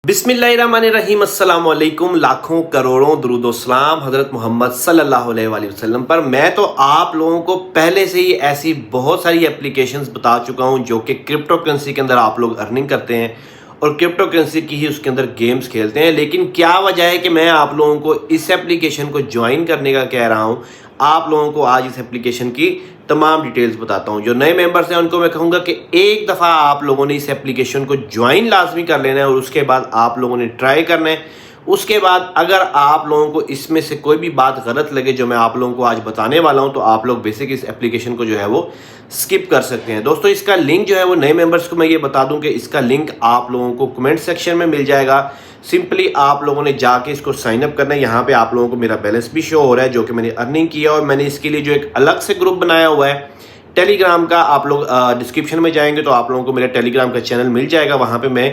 बिस्मिल्लाहिर्रहमानिर्रहीम अस्सलाम वालेकुम। लाखों करोड़ों दुरूद व सलाम हज़रत मोहम्मद सल्लल्लाहु अलैहि वसल्लम पर। मैं तो आप लोगों को पहले से ही ऐसी बहुत सारी एप्लीकेशंस बता चुका हूं जो कि क्रिप्टो करेंसी के अंदर आप लोग अर्निंग करते हैं और क्रिप्टो करेंसी की ही उसके अंदर गेम्स खेलते हैं। लेकिन क्या वजह है कि मैं आप लोगों को इस एप्लीकेशन को ज्वाइन करने का कह रहा हूँ। आप लोगों को आज इस एप्लीकेशन की तमाम डिटेल्स बताता हूं। जो नए मेंबर्स हैं उनको मैं कहूंगा कि एक दफ़ा आप लोगों ने इस एप्लीकेशन को ज्वाइन लाजमी कर लेना है और उसके बाद आप लोगों ने ट्राई करना है। उसके बाद अगर आप लोगों को इसमें से कोई भी बात गलत लगे जो मैं आप लोगों को आज बताने वाला हूं, तो आप लोग बेसिक इस एप्लीकेशन को जो है वो स्किप कर सकते हैं। दोस्तों, इसका लिंक जो है वो नए मेंबर्स को मैं ये बता दूं कि इसका लिंक आप लोगों को कमेंट सेक्शन में मिल जाएगा। सिंपली आप लोगों ने जाके इसको साइन अप करना है। यहाँ पे आप लोगों को मेरा बैलेंस भी शो हो रहा है जो कि मैंने अर्निंग किया, और मैंने इसके लिए जो एक अलग से ग्रुप बनाया हुआ है टेलीग्राम का। आप लोग डिस्क्रिप्शन में जाएंगे तो आप लोगों को मेरा टेलीग्राम का चैनल मिल जाएगा। वहाँ पे मैं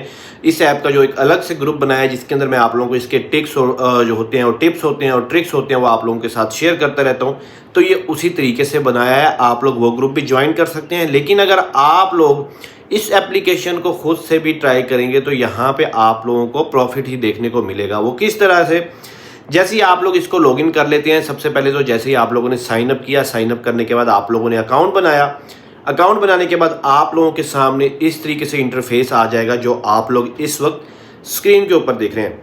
इस ऐप का जो एक अलग से ग्रुप बनाया है जिसके अंदर मैं आप लोगों को इसके टिक्स और जो होते हैं और टिप्स होते हैं और ट्रिक्स होते हैं वो आप लोगों के साथ शेयर करता रहता हूँ। तो ये उसी तरीके से बनाया है, आप लोग वो ग्रुप भी ज्वाइन कर सकते हैं। लेकिन अगर आप लोग इस एप्लीकेशन को खुद से भी ट्राई करेंगे तो यहाँ पे आप लोगों को प्रॉफिट ही देखने को मिलेगा। वो किस तरह से, जैसे ही आप लोग इसको लॉगिन कर लेते हैं, सबसे पहले तो जैसे ही आप लोगों ने साइन अप किया, साइन अप करने के बाद आप लोगों ने अकाउंट बनाया। अकाउंट बनाने के बाद आप लोगों के सामने इस तरीके से इंटरफेस आ जाएगा जो आप लोग इस वक्त स्क्रीन के ऊपर देख रहे हैं।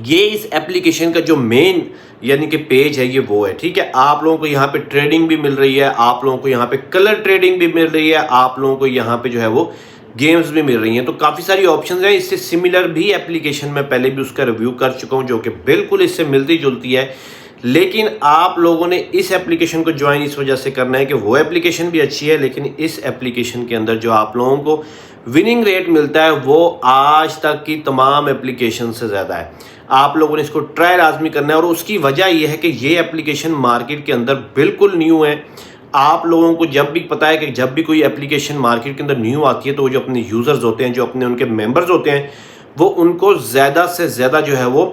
ये इस एप्लीकेशन का जो मेन यानी कि पेज है ये वो है, ठीक है। आप लोगों को यहाँ पे ट्रेडिंग भी मिल रही है, आप लोगों को यहाँ पे कलर ट्रेडिंग भी मिल रही है, आप लोगों को यहाँ पे जो है वो गेम्स भी मिल रही हैं। तो काफ़ी सारी ऑप्शंस हैं। इससे सिमिलर भी एप्लीकेशन में पहले भी उसका रिव्यू कर चुका हूँ जो कि बिल्कुल इससे मिलती जुलती है। लेकिन आप लोगों ने इस एप्लीकेशन को ज्वाइन इस वजह से करना है कि वो एप्लीकेशन भी अच्छी है, लेकिन इस एप्लीकेशन के अंदर जो आप लोगों को विनिंग रेट मिलता है वो आज तक की तमाम एप्लीकेशन से ज़्यादा है। आप लोगों ने इसको ट्राई लाजमी करना है, और उसकी वजह यह है कि ये एप्लीकेशन मार्केट के अंदर बिल्कुल न्यू है। आप लोगों को जब भी पता है कि जब भी कोई एप्लीकेशन मार्केट के अंदर न्यू आती है तो वो जो अपने यूज़र्स होते हैं, जो अपने उनके मेंबर्स होते हैं, वो उनको ज़्यादा से ज़्यादा जो है वो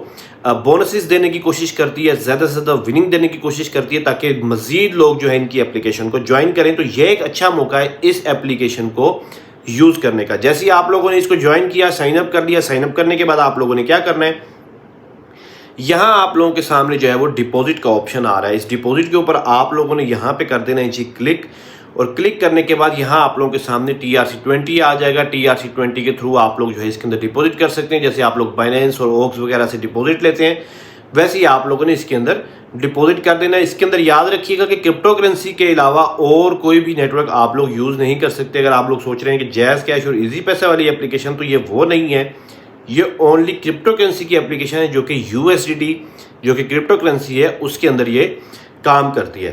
बोनसेस देने की कोशिश करती है, ज़्यादा से ज़्यादा विनिंग देने की कोशिश करती है ताकि मज़ीद लोग जो है इनकी एप्लीकेशन को ज्वाइन करें। तो ये एक अच्छा मौका है इस एप्लीकेशन को यूज़ करने का। जैसे ही आप लोगों ने इसको ज्वाइन किया, साइन अप कर लिया, साइन अप करने के बाद आप लोगों ने क्या करना है, यहाँ आप लोगों के सामने जो है वो डिपॉजिट का ऑप्शन आ रहा है। इस डिपॉजिट के ऊपर आप लोगों ने यहाँ पे कर देना है जी क्लिक, और क्लिक करने के बाद यहाँ आप लोगों के सामने TRC20 आ जाएगा। TRC20 के थ्रू आप लोग जो है इसके अंदर डिपॉजिट कर सकते हैं। जैसे आप लोग बाइनेंस और ओक्स वगैरह से डिपॉजिट लेते हैं, वैसे ही आप लोगों ने इसके अंदर डिपॉजिट कर देना है। इसके अंदर याद रखिएगा कि क्रिप्टो करेंसी के अलावा और कोई भी नेटवर्क आप लोग यूज़ नहीं कर सकते। अगर आप लोग सोच रहे हैं कि जैज़ कैश और इजी पैसा वाली एप्लीकेशन, तो ये वो नहीं है। ये ओनली क्रिप्टो करेंसी की एप्लीकेशन है जो कि USDT जो कि क्रिप्टो करेंसी है उसके अंदर ये काम करती है।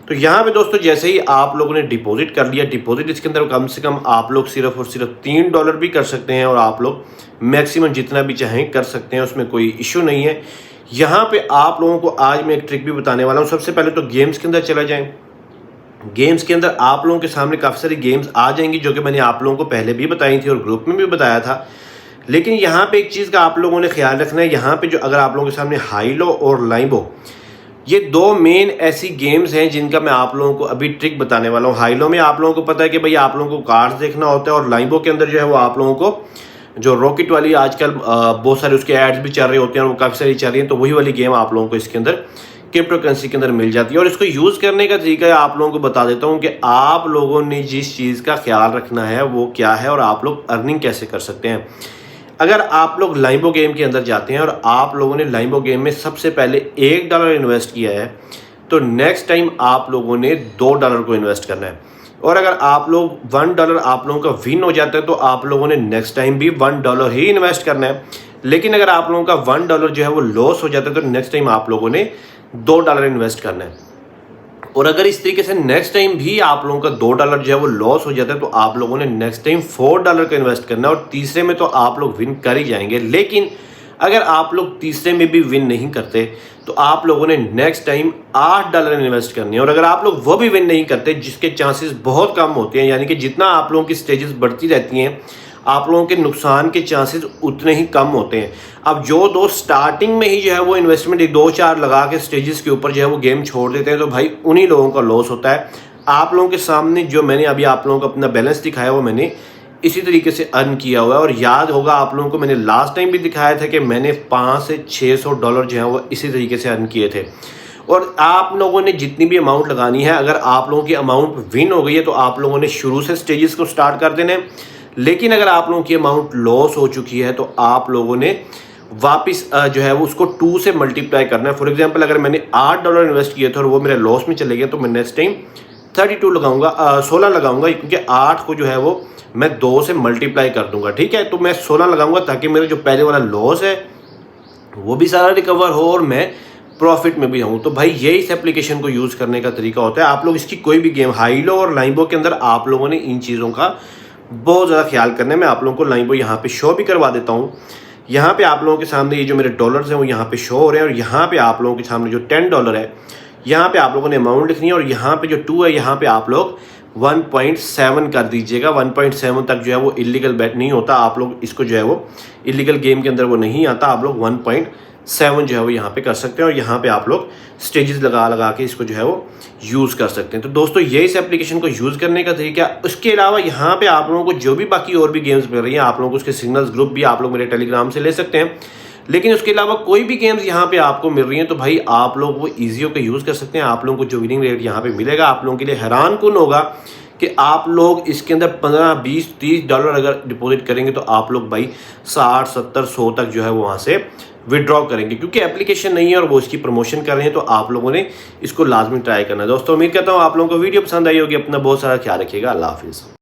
तो यहाँ पे दोस्तों जैसे ही आप लोगों ने डिपॉजिट कर लिया, डिपॉजिट इसके अंदर कम से कम आप लोग सिर्फ और सिर्फ $3 भी कर सकते हैं, और आप लोग मैक्सिमम जितना भी चाहें कर सकते हैं, उसमें कोई इशू नहीं है। यहाँ पे आप लोगों को आज मैं एक ट्रिक भी बताने वाला हूँ। सबसे पहले तो गेम्स के अंदर चला जाएं। गेम्स के अंदर आप लोगों के सामने काफ़ी सारी गेम्स आ जाएंगी जो कि मैंने आप लोगों को पहले भी बताई थी और ग्रुप में भी बताया था। लेकिन यहाँ पे एक चीज़ का आप लोगों ने ख्याल रखना है। यहाँ पे जो अगर आप लोगों के सामने हाइलो और लाइबो, ये दो मेन ऐसी गेम्स हैं जिनका मैं आप लोगों को अभी ट्रिक बताने वाला हूँ। हाइलो में आप लोगों को पता है कि भाई आप लोगों को कार्ड्स देखना होता है, और लाइबो के अंदर जो है वो आप लोगों को जो रॉकेट वाली आजकल बहुत सारे उसके एड्स भी चल रहे होते हैं और वो काफ़ी सारी चल रही हैं, तो वही वाली गेम आप लोगों को इसके अंदर क्रिप्टो करेंसी के अंदर मिल जाती है। और इसको यूज़ करने का तरीका है आप लोगों को बता देता हूँ कि आप लोगों ने जिस चीज़ का ख्याल रखना है वो क्या है और आप लोग अर्निंग कैसे कर सकते हैं। अगर आप लोग लाइबो गेम के अंदर जाते हैं और आप लोगों ने लाइबो गेम में सबसे पहले $1 इन्वेस्ट किया है, तो नेक्स्ट टाइम आप लोगों ने $2 को इन्वेस्ट करना है। और अगर आप लोग $1 आप लोगों का विन हो जाता है तो आप लोगों ने नेक्स्ट टाइम भी $1 ही इन्वेस्ट करना है। लेकिन अगर आप लोगों का $1 जो है वो लॉस हो जाता है तो नेक्स्ट टाइम आप लोगों ने $2 इन्वेस्ट करना है। और अगर इस तरीके से नेक्स्ट टाइम भी आप लोगों का $2 जो है वो लॉस हो जाता है तो आप लोगों ने नेक्स्ट टाइम $4 का इन्वेस्ट करना है, और तीसरे में तो आप लोग विन कर ही जाएंगे। लेकिन अगर आप लोग तीसरे में भी विन नहीं करते तो आप लोगों ने नेक्स्ट टाइम $8 इन्वेस्ट करनी है। और अगर आप लोग वो भी विन नहीं करते, जिसके चांसेस बहुत कम होते हैं, यानी कि जितना आप लोगों की स्टेजेस बढ़ती रहती हैं आप लोगों के नुकसान के चांसेस उतने ही कम होते हैं। अब जो दोस्त स्टार्टिंग में ही जो है वो इन्वेस्टमेंट 2-4 लगा के स्टेजेस के ऊपर जो है वो गेम छोड़ देते हैं, तो भाई उन्हीं लोगों का लॉस होता है। आप लोगों के सामने जो मैंने अभी आप लोगों को अपना बैलेंस दिखाया वो मैंने इसी तरीके से अर्न किया हुआ है। और याद होगा आप लोगों को मैंने लास्ट टाइम भी दिखाया था कि मैंने $500 से $600 जो है वो इसी तरीके से अर्न किए थे। और आप लोगों ने जितनी भी अमाउंट लगानी है, अगर आप लोगों की अमाउंट विन हो गई है तो आप लोगों ने शुरू से स्टेजेस को स्टार्ट कर देना है। लेकिन अगर आप लोगों की अमाउंट लॉस हो चुकी है तो आप लोगों ने वापस जो है वो उसको 2 से मल्टीप्लाई करना है। फॉर एग्जांपल अगर मैंने $8 इन्वेस्ट किए थे और वो मेरे लॉस में चले गए तो मैं नेक्स्ट टाइम 32 लगाऊंगा, 16 लगाऊंगा, क्योंकि 8 को जो है वो मैं 2 से मल्टीप्लाई कर दूंगा। ठीक है, तो मैं 16 लगाऊंगा ताकि मेरा जो पहले वाला लॉस है वो भी सारा रिकवर हो और मैं प्रॉफिट में भी हूँ। तो भाई यही इस एप्लीकेशन को यूज़ करने का तरीका होता है। आप लोग इसकी कोई भी गेम, हाईलो और लाइमबो के अंदर आप लोगों ने इन चीज़ों का बहुत ज़्यादा ख्याल करना है। मैं आप लोगों को लाइमबो यहाँ पे शो भी करवा देता हूँ। यहाँ पे आप लोगों के सामने ये जो मेरे डॉलर्स हैं वो यहाँ पे शो हो रहे हैं, और यहाँ पे आप लोगों के सामने जो $10 है यहाँ पे आप लोगों ने अमाउंट लिखनी है, और यहाँ पे जो 2 है यहाँ पे आप लोग 1.7 कर दीजिएगा। 1.7 तक जो है वो इलीगल बेट नहीं होता, आप लोग इसको जो है वो इलीगल गेम के अंदर वो नहीं आता। आप लोग 1.7 जो है वो यहाँ पे कर सकते हैं, और यहाँ पे आप लोग स्टेजेस लगा के इसको जो है वो यूज़ कर सकते हैं। तो दोस्तों ये इस एप्लीकेशन को यूज़ करने का तरीका। उसके अलावा यहाँ पे आप लोगों को जो भी बाकी और भी गेम्स मिल रही हैं, आप लोगों को उसके सिग्नल्स ग्रुप भी आप लोग मेरे टेलीग्राम से ले सकते हैं। लेकिन उसके अलावा कोई भी गेम्स यहाँ पे आपको मिल रही हैं तो भाई आप लोग वो ईजी होकर यूज़ कर सकते हैं। आप लोगों को जो विनिंग रेट यहाँ पे मिलेगा आप लोगों के लिए हैरान कुन होगा कि आप लोग इसके अंदर 15, 20, $30 अगर डिपॉजिट करेंगे तो आप लोग भाई 60, 70, 100 तक जो है वो वहाँ से विड्रॉ करेंगे। क्योंकि एप्लीकेशन नहीं है और वो इसकी प्रमोशन कर रहे हैं, तो आप लोगों ने इसको लाजमी ट्राई करना है। दोस्तों उम्मीद करता हूँ आप लोगों को वीडियो पसंद आई होगी। अपना बहुत सारा ख्याल रखिएगा। अल्लाह हाफिज़।